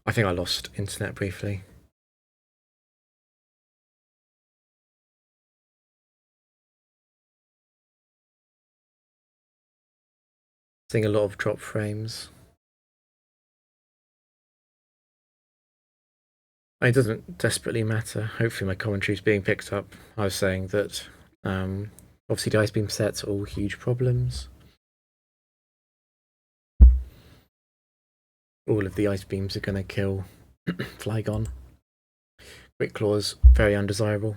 I think I lost internet briefly. Seeing a lot of drop frames. It doesn't desperately matter. Hopefully my commentary is being picked up. I was saying that obviously the ice beam sets are all huge problems. All of the ice beams are going to kill Flygon. Quick Claw's very undesirable.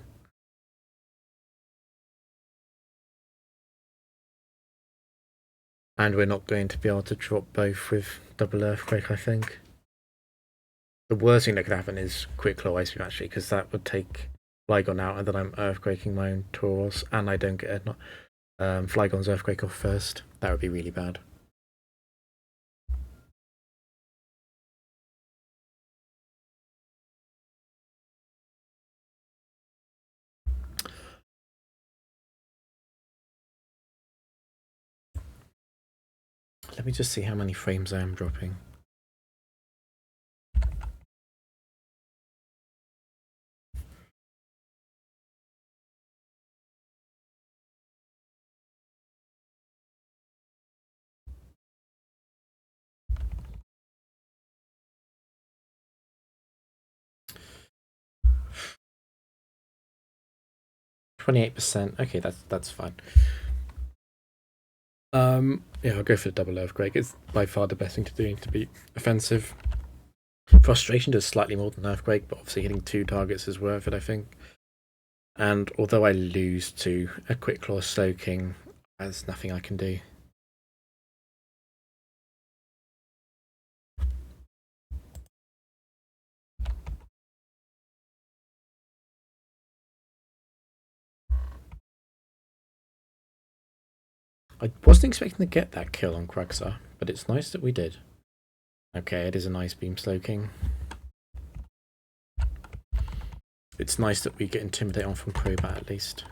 And we're not going to be able to drop both with double Earthquake, I think. The worst thing that could happen is Quick Claw Ice Beam, actually, because that would take Flygon out, and then I'm Earthquaking my own Tauros, and I don't get Flygon's Earthquake off first. That would be really bad. Let me just see how many frames I am dropping. %. Okay, that's fine. Yeah, I'll go for the double Earthquake. It's by far the best thing to do to be offensive. Frustration does slightly more than Earthquake, but obviously hitting 2 targets is worth it, I think. And although I lose to a Quick Claw Slowking, there's nothing I can do. I wasn't expecting to get that kill on Quagsire, but it's nice that we did. Okay, it is an Ice Beam Slowking. It's nice that we get Intimidate on from Crobat at least.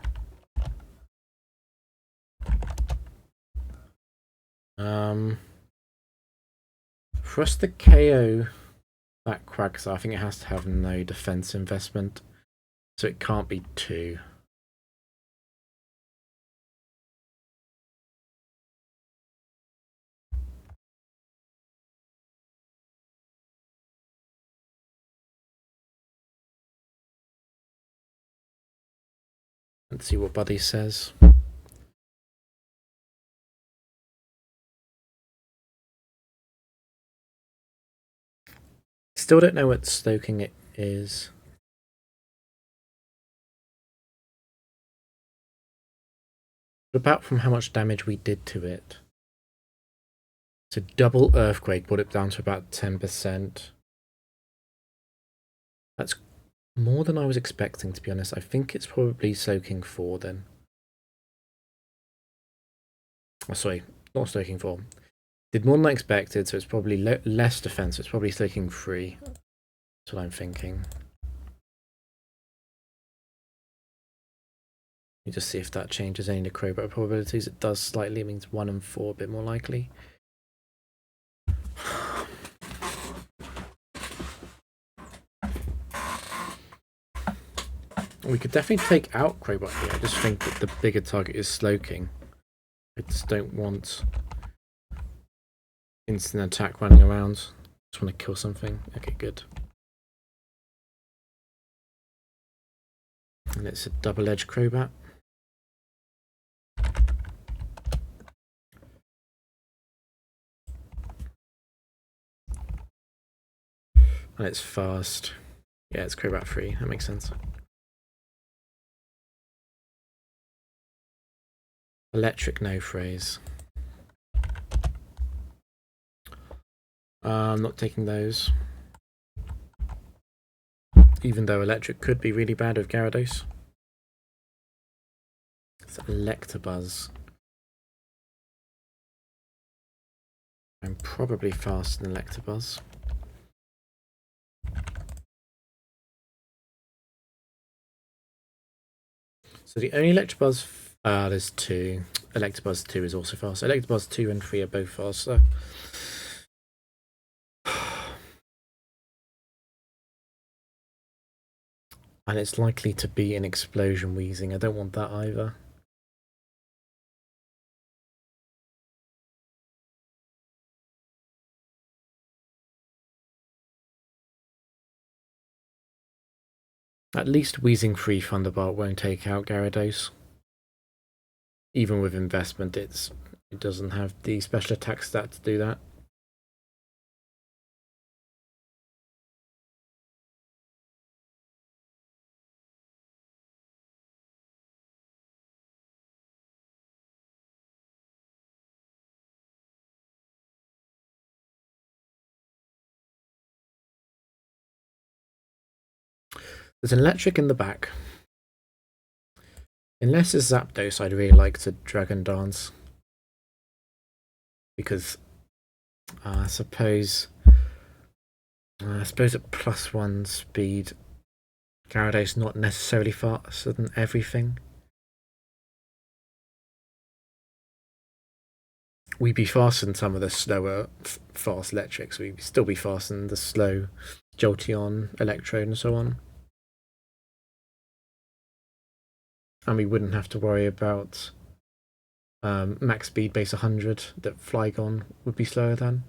For us to KO that Quagsire, I think it has to have no defense investment, so it can't be 2. Let's see what Buddy says. Still don't know what Slowking it is. But apart from how much damage we did to it. So double Earthquake brought it down to about 10%. That's more than I was expecting, to be honest. I think it's probably Slowking 4 then. Oh, sorry, not Slowking 4. Did more than I expected, so it's probably less defense. It's probably Slowking 3. That's what I'm thinking. Let me just see if that changes any of the Crobat probabilities. It does slightly. It means 1 and 4 a bit more likely. We could definitely take out Crobat here. I just think that the bigger target is Slowking. I just don't want instant attack running around. Just want to kill something. Okay, good. And it's a double-edged Crobat. And it's fast. Yeah, it's Crobat free. That makes sense. Electric no phrase. I'm not taking those. Even though electric could be really bad with Gyarados. It's Electabuzz. I'm probably faster than Electabuzz. So the only Electabuzz, there's 2. Electabuzz 2 is also fast. Electabuzz 2 and 3 are both faster. And it's likely to be an explosion wheezing. I don't want that either. At least wheezing free Thunderbolt won't take out Gyarados. Even with investment, it doesn't have the special attack stat to do that. There's an electric in the back. Unless it's Zapdos, I'd really like to Dragon Dance. Because I suppose at +1 speed, Gyarados not necessarily faster than everything. We'd be faster than some of the slower, fast electrics. We'd still be faster than the slow Jolteon, Electrode, and so on. And we wouldn't have to worry about max speed base 100 that Flygon would be slower than.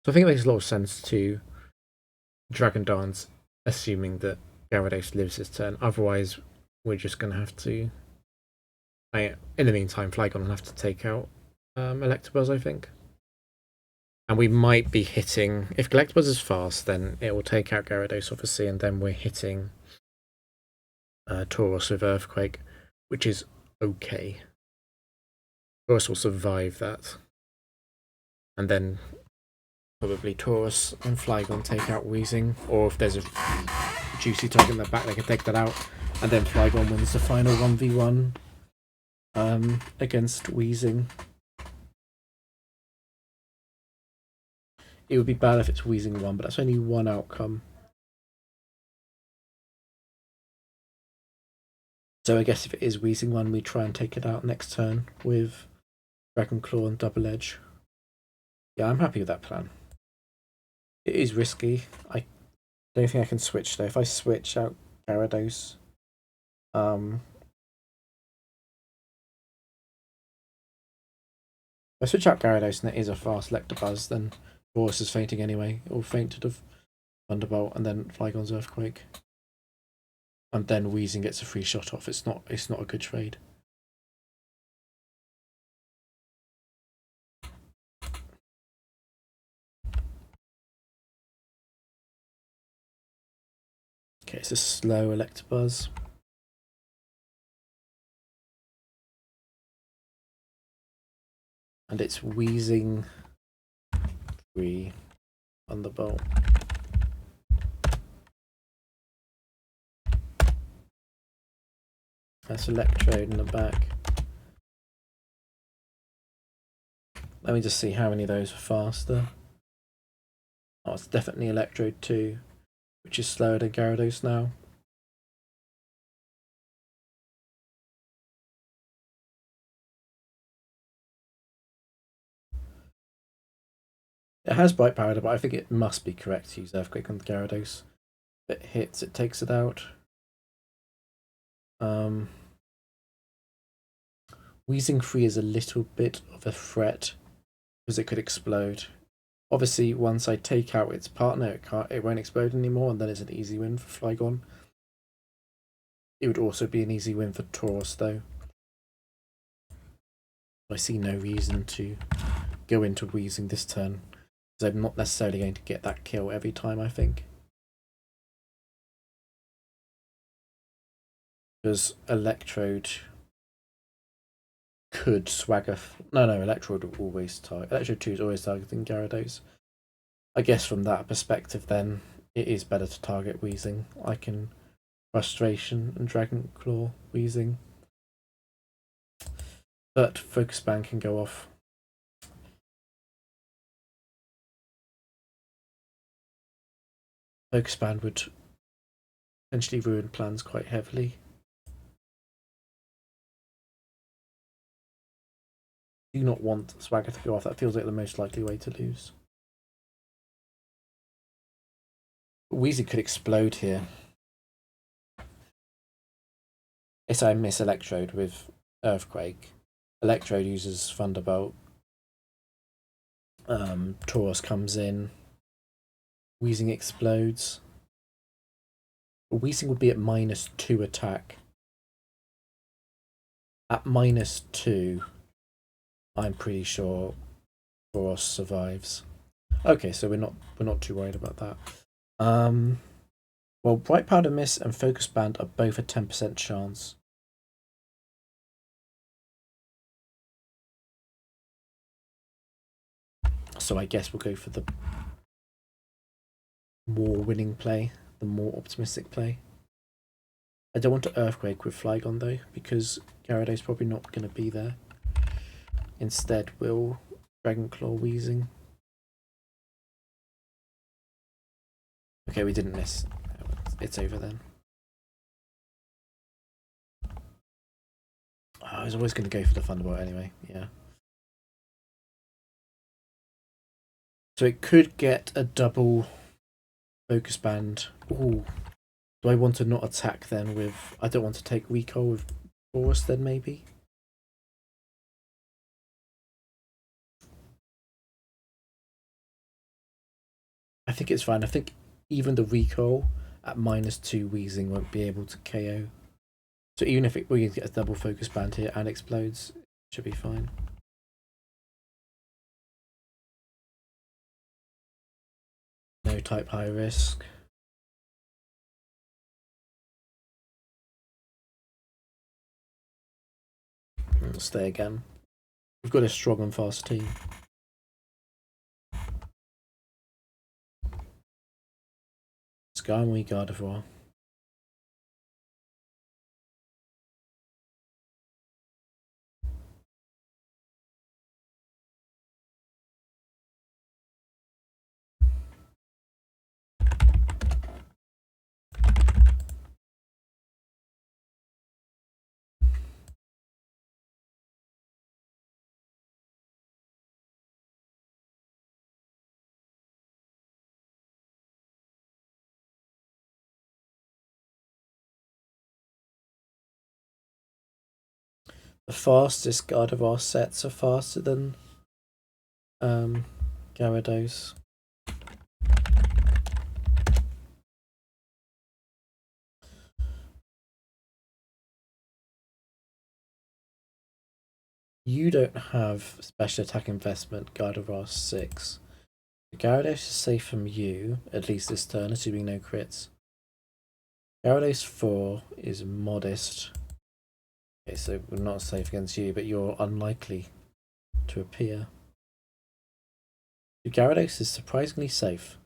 So I think it makes a lot of sense to Dragon Dance, assuming that Gyarados lives his turn. Otherwise, we're just going to have to... in the meantime, Flygon will have to take out Electabuzz, I think. And we might be hitting... If Electabuzz is fast, then it will take out Gyarados, obviously, and then we're hitting Tauros with Earthquake, which is okay. Tauros will survive that. And then probably Tauros and Flygon take out Weezing, or if there's a juicy target in the back, they can take that out, and then Flygon wins the final 1v1 against Weezing. It would be bad if it's Weezing 1, but that's only one outcome. So I guess if it is Weezing 1, we try and take it out next turn with Dragon Claw and Double Edge. Yeah, I'm happy with that plan. It is risky. I don't think I can switch though. If I switch out Gyarados, if I switch out Gyarados and it is a fast Electabuzz, then Tauros is fainting anyway. It will faint to the Thunderbolt and then Flygon's Earthquake. And then Weezing gets a free shot off. It's not a good trade. Okay, it's a slow Electabuzz. And it's Weezing free Thunderbolt. That's Electrode in the back. Let me just see how many of those are faster. Oh, it's definitely Electrode 2, which is slower than Gyarados now. It has Bright Powder, but I think it must be correct to use Earthquake on the Gyarados. If it hits, it takes it out. Weezing free is a little bit of a threat because it could explode. Obviously, once I take out its partner, it won't explode anymore, and then it's an easy win for Flygon. It would also be an easy win for Tauros, though. I see no reason to go into Weezing this turn, because I'm not necessarily going to get that kill every time, I think. Because Electrode could swagger... No, Electrode will always target... Electrode 2 is always targeting Gyarados. I guess from that perspective, then, it is better to target Weezing. I can Frustration and Dragon Claw Weezing. But Focus Band can go off. Focus Band would potentially ruin plans quite heavily. Do not want Swagger to go off. That feels like the most likely way to lose. Weezing could explode here. If I miss Electrode with Earthquake, Electrode uses Thunderbolt. Tauros comes in. Weezing explodes. Weezing would be at -2 attack. At -2, I'm pretty sure Tauros survives. Okay, so we're not too worried about that. Well, Bright Powder Mist and Focus Band are both a 10% chance. So I guess we'll go for the more winning play, the more optimistic play. I don't want to Earthquake with Flygon though, because Gyarados probably not going to be there. Instead, we'll Dragon Claw Weezing. Okay, we didn't miss. It's over then. I was always going to go for the Thunderbolt anyway, yeah. So it could get a double Focus Band. Ooh. Do I want to not attack then with... I don't want to take Recall with Tauros then maybe? I think it's fine. I think even the Recall at -2 Weezing won't be able to KO. So even if we get a double Focus Band here and explodes, it should be fine. No type high risk. We'll stay again. We've got a strong and fast team. Skarmory, Gardevoir. The fastest Gardevoir sets are faster than Gyarados. You don't have special attack investment, Gardevoir 6. Gyarados is safe from you, at least this turn, assuming no crits. Gyarados 4 is modest. Okay, so we're not safe against you, but you're unlikely to appear. Gyarados is surprisingly safe.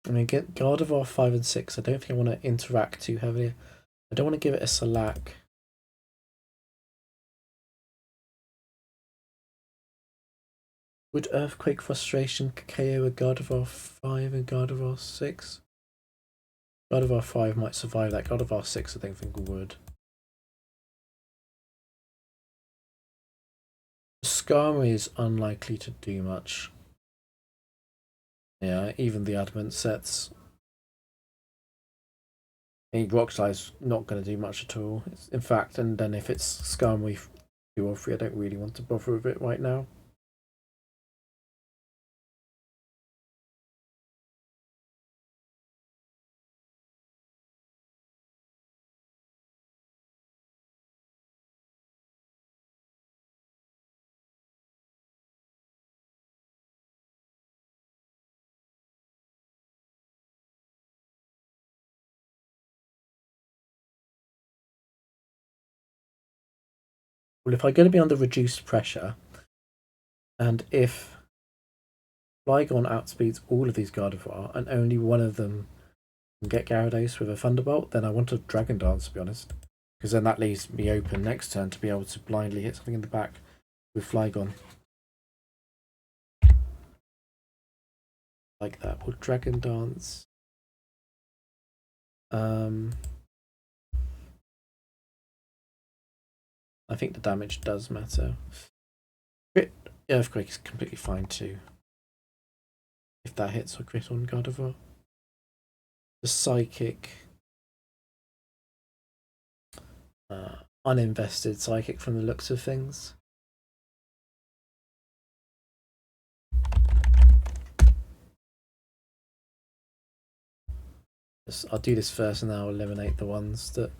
I mean, get Gardevoir 5 and 6. I don't think I want to interact too heavily. I don't want to give it a Salac. Would Earthquake Frustration KO a Gardevoir 5 and Gardevoir 6? Gardevoir 5 might survive that. Gardevoir 6 I don't think would. Skarmory is unlikely to do much. Yeah, even the Adamant sets. Rock Slide's not going to do much at all. In fact, and then if it's Skarmory 2 or 3, I don't really want to bother with it right now. Well, if I'm going to be under reduced pressure, and if Flygon outspeeds all of these Gardevoir, and only one of them can get Gyarados with a Thunderbolt, then I want a Dragon Dance, to be honest. Because then that leaves me open next turn to be able to blindly hit something in the back with Flygon. Like that. Will Dragon Dance... I think the damage does matter. Crit Earthquake is completely fine too. If that hits or crit on Gardevoir. The Psychic. Uninvested Psychic from the looks of things. I'll do this first and then I'll eliminate the ones that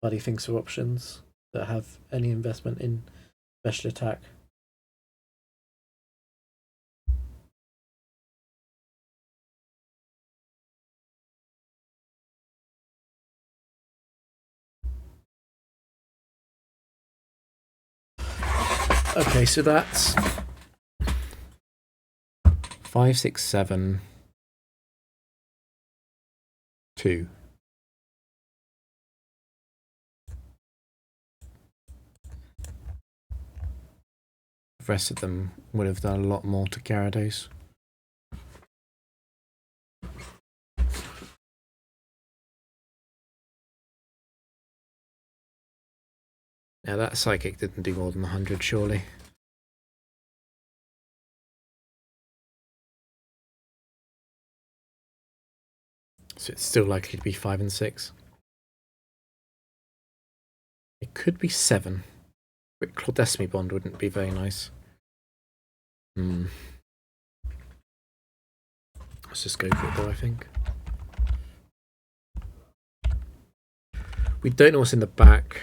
Buddy thinks are options that have any investment in special attack. Okay, so that's 5, 6, 7, 2. The rest of them would have done a lot more to Gyarados. Now that Psychic didn't do more than 100, surely. So it's still likely to be 5 and 6. It could be 7. Quick Claw Destiny Bond wouldn't be very nice. Let's just go for it though, I think. We don't know what's in the back.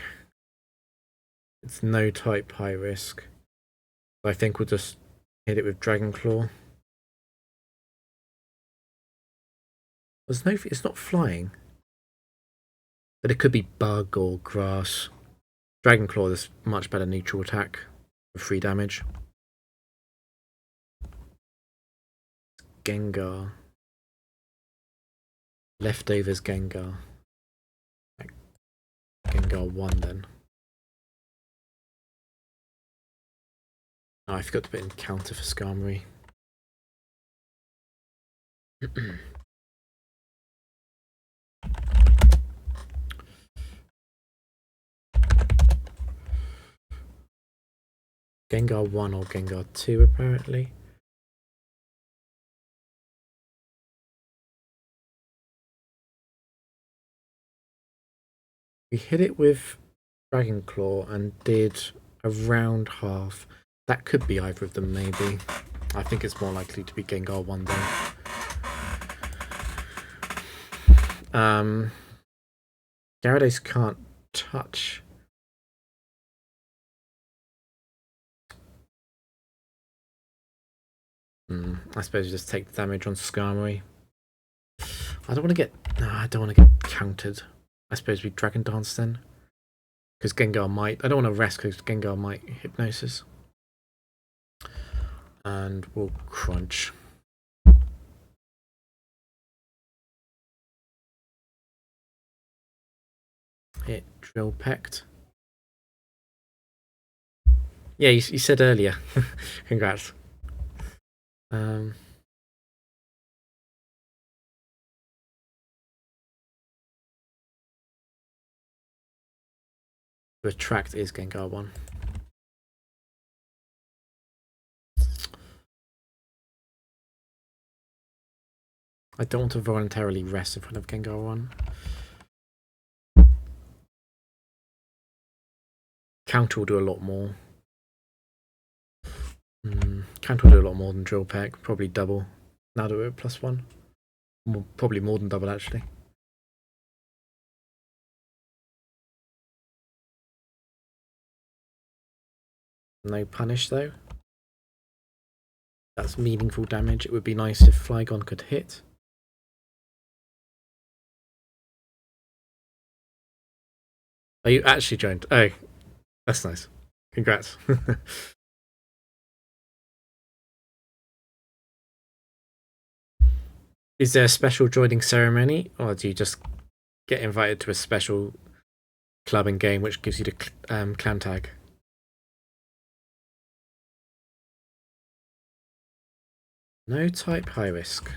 It's no type high risk. I think we'll just hit it with Dragon Claw. There's no, it's not flying. But it could be Bug or Grass. Dragon Claw is much better neutral attack for 3 damage. Gengar. Leftovers Gengar. Gengar 1 then. Oh, I forgot to put in counter for Skarmory. Gengar 1 or Gengar 2 apparently. We hit it with Dragon Claw and did around half. That could be either of them, maybe. I think it's more likely to be Gengar 1 though. Gyarados can't touch. I suppose you just take the damage on Skarmory. I don't want to get... No, I don't want to get countered. I suppose we Dragon Dance then. Because Gengar might... I don't want to rest because Gengar might Hypnosis. And we'll Crunch. Hit Drill Pecked. Yeah, you said earlier. Congrats. Retract is Gengar 1. I don't want to voluntarily rest in front of Gengar 1. Counter will do a lot more. Counter will do a lot more than Drill Peck. Probably double. Now do it +1. Probably more than double actually. No punish though. That's meaningful damage. It would be nice if Flygon could hit. Are you actually joined? Oh, that's nice. Congrats. Is there a special joining ceremony, or do you just get invited to a special club and game which gives you the clan tag? No type high risk.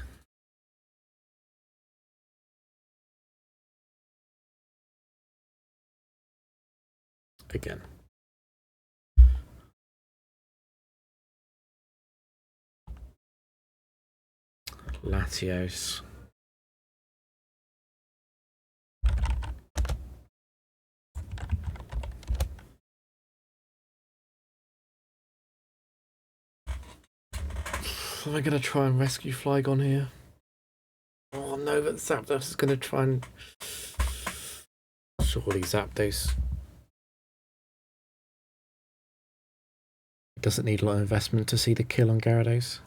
Again. Latios. Am I going to try and rescue Flygon here? Oh no, but Zapdos is going to try and... Surely Zapdos doesn't need a lot of investment to see the kill on Gyarados.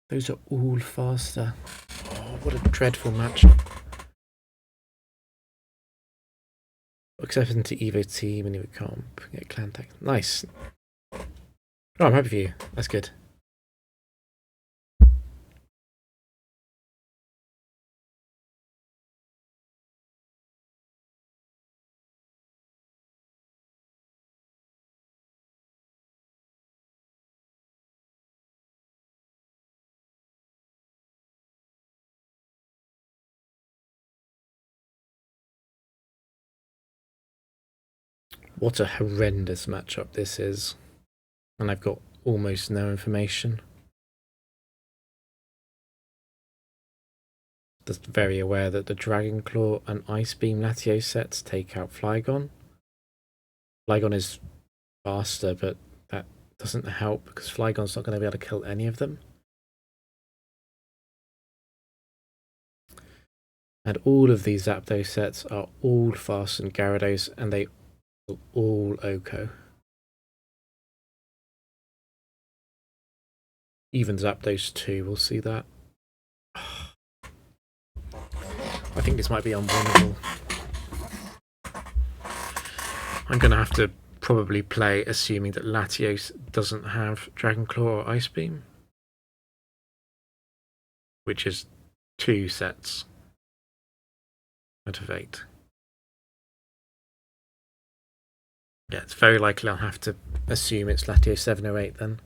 Those are all faster. Oh, what a dreadful matchup. Except into Evo Team and Evo Comp. Get Clan Tech. Nice. Oh, I'm happy for you. That's good. What a horrendous matchup this is. And I've got almost no information. Just very aware that the Dragon Claw and Ice Beam Latios sets take out Flygon. Flygon is faster, but that doesn't help because Flygon's not going to be able to kill any of them. And all of these Zapdos sets are all faster than Gyarados, and they will all OHKO. Even Zapdos 2, we'll see that. I think this might be unwinnable. I'm going to have to probably play assuming that Latios doesn't have Dragon Claw or Ice Beam, which is 2 sets out of 8. Yeah, it's very likely I'll have to assume it's Latios 7 or 8 then.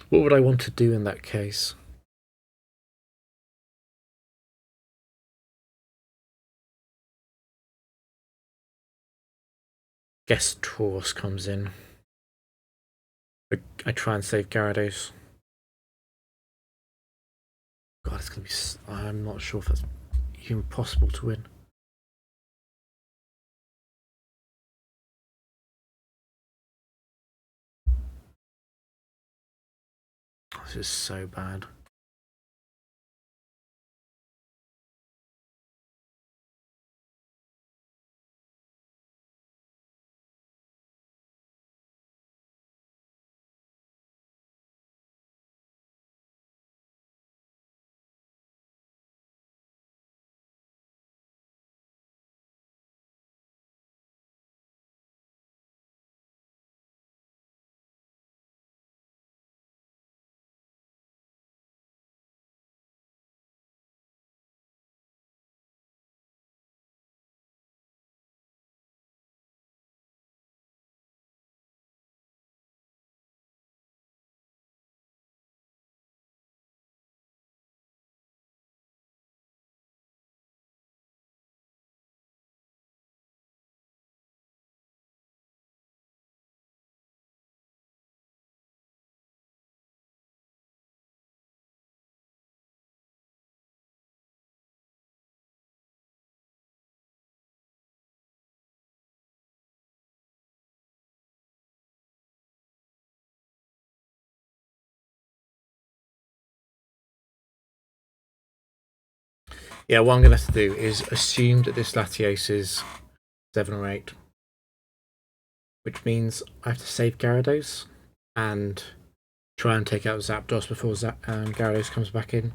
What would I want to do in that case? Guess Tauros comes in. I try and save Gyarados. God, it's going to be... I'm not sure if that's even possible to win. This is so bad. Yeah, what I'm going to have to do is assume that this Latios is 7 or 8. Which means I have to save Gyarados and try and take out Zapdos before Gyarados comes back in.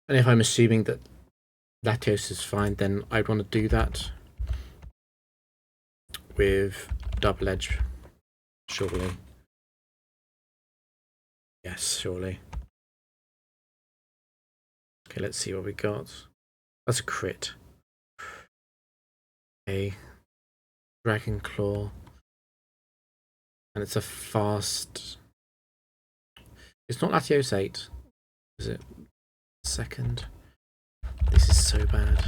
And if I'm assuming that Latios is fine, then I'd want to do that with Double Edge, surely. Yes, surely. Okay, let's see what we got. That's a crit. Okay. Dragon Claw. And it's a fast... It's not Latios 8. Is it? Second. This is so bad.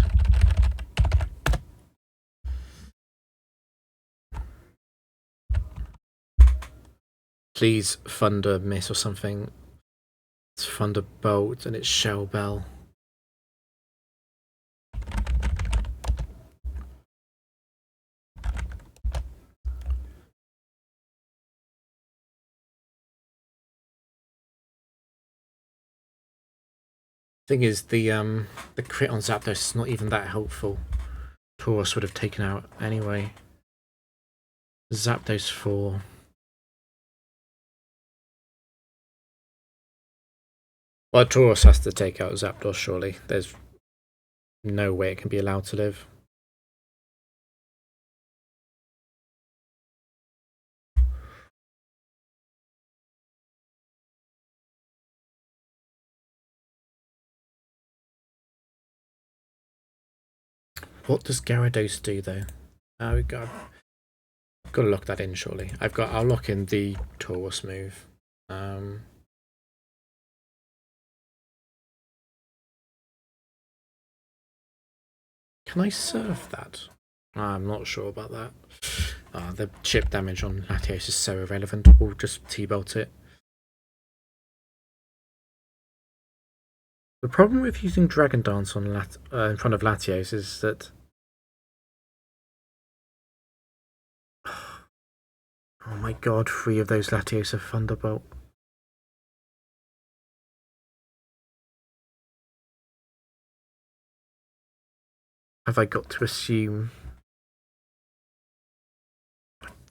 Please Thunder miss or something. It's Thunderbolt and it's Shell Bell. Thing is, the crit on Zapdos is not even that helpful. Tauros would have taken out anyway. Zapdos 4. Well, Tauros has to take out Zapdos, surely. There's no way it can be allowed to live. What does Gyarados do though? I've got to lock that in surely. I'll lock in the Tauros move. Can I surf that? I'm not sure about that. The chip damage on Latios is so irrelevant. We'll just T-bolt it. The problem with using Dragon Dance on in front of Latios is that... Oh my god, 3 of those Latios are Thunderbolt. Have I got to assume...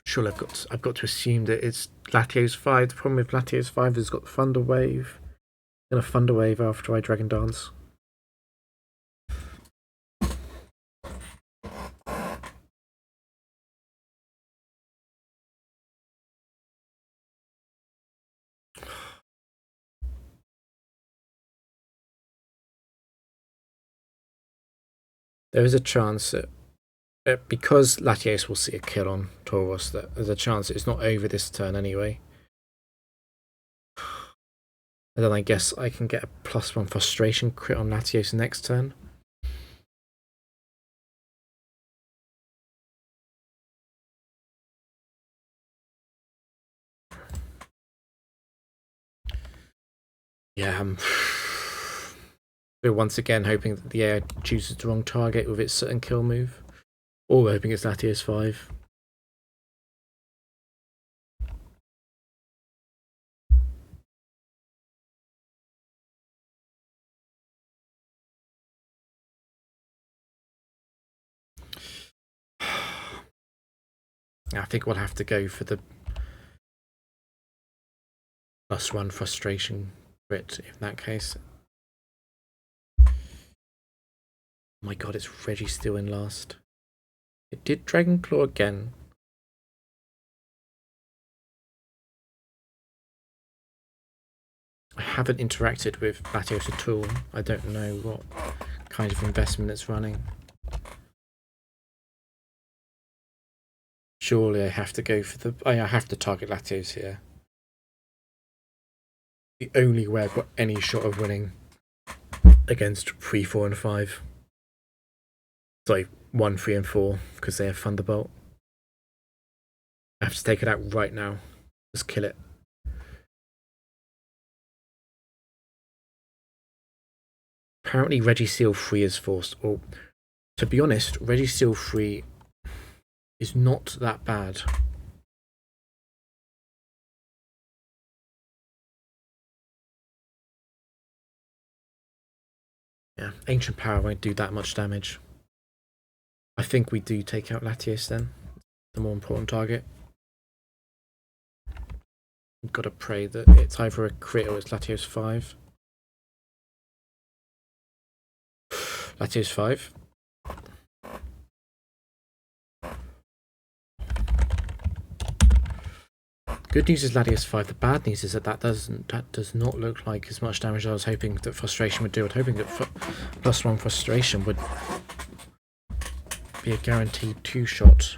Surely I've got to assume that it's Latios 5. The problem with Latios 5 is it's got Thunder Wave. I'm gonna Thunder Wave after I Dragon Dance. There is a chance that because Latios will see a kill on Tauros, that there's a chance it's not over this turn anyway. And then I guess I can get a +1 frustration crit on Latios next turn. Yeah, we're once again hoping that the AI chooses the wrong target with its certain kill move. Or we're hoping it's Latios 5. I think we'll have to go for the +1 frustration crit in that case. Oh my god, it's Registeel in last. It did Dragon Claw again. I haven't interacted with Latios at all. I don't know what kind of investment it's running. Surely I have to go for the... I have to target Latios here. The only way I've got any shot of winning against 3, 4 and 5. Sorry, 1, 3 and 4 because they have Thunderbolt. I have to take it out right now. Just kill it. Apparently Registeel 3 is forced. Or, to be honest, Registeel 3 is not that bad. Yeah, Ancient Power won't do that much damage. I think we do take out Latios then. The more important target. We've got to pray that it's either a crit or it's Latios 5. Latios 5. Good news is Latios 5. The bad news is that that does not look like as much damage as I was hoping that Frustration would do. I was hoping that +1 Frustration would be a guaranteed 2-shot.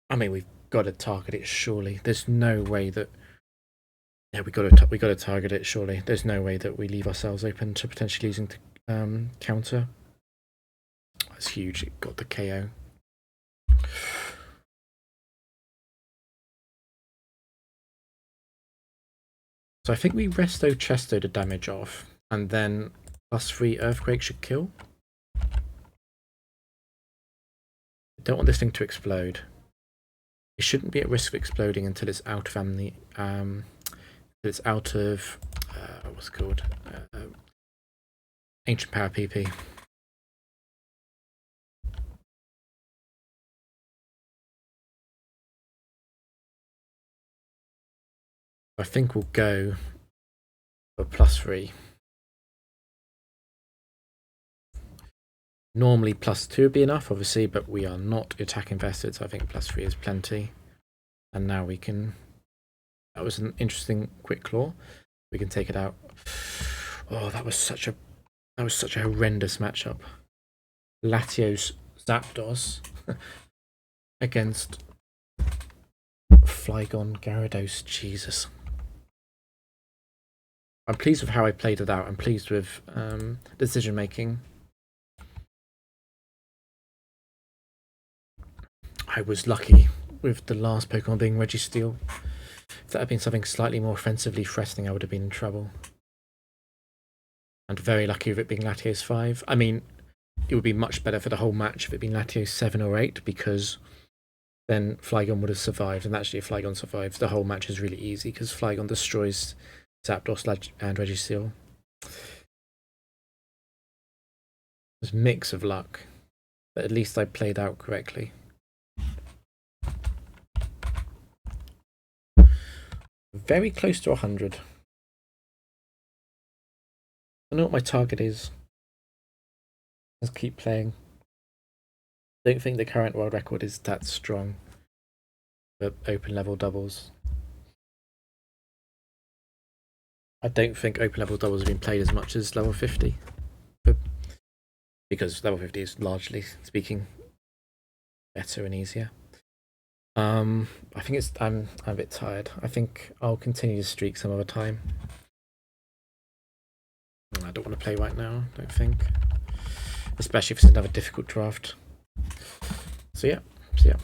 I mean, we've got to target it. Surely, there's no way that. Yeah, we got to target it. Surely, there's no way that we leave ourselves open to potentially losing the counter. That's huge. It got the KO. So I think we resto chesto the damage off, and then +3 earthquake should kill. I don't want this thing to explode. It shouldn't be at risk of exploding until it's out of what's it called? Ancient Power PP. I think we'll go for +3. Normally +2 would be enough, obviously, but we are not attack invested, so I think +3 is plenty. And now we can. That was an interesting quick claw. We can take it out. Oh, that was such a horrendous matchup. Latios Zapdos against Flygon Gyarados. Jesus. I'm pleased with how I played it out. I'm pleased with decision making. I was lucky with the last Pokemon being Registeel. If that had been something slightly more offensively threatening, I would have been in trouble. And very lucky with it being Latios 5. I mean, it would be much better for the whole match if it had been Latios 7 or 8, because then Flygon would have survived. And actually, if Flygon survives, the whole match is really easy, because Flygon destroys Zapdos and Registeel. It's a mix of luck, but at least I played out correctly. Very close to 100. I don't know what my target is. Let's keep playing. Don't think the current world record is that strong for open level doubles. I don't think open level doubles have been played as much as level 50. Because level 50 is, largely speaking, better and easier. I think I'm a bit tired. I think I'll continue to streak some other time. I don't want to play right now, I don't think. Especially if it's another difficult draft. So yeah, see ya.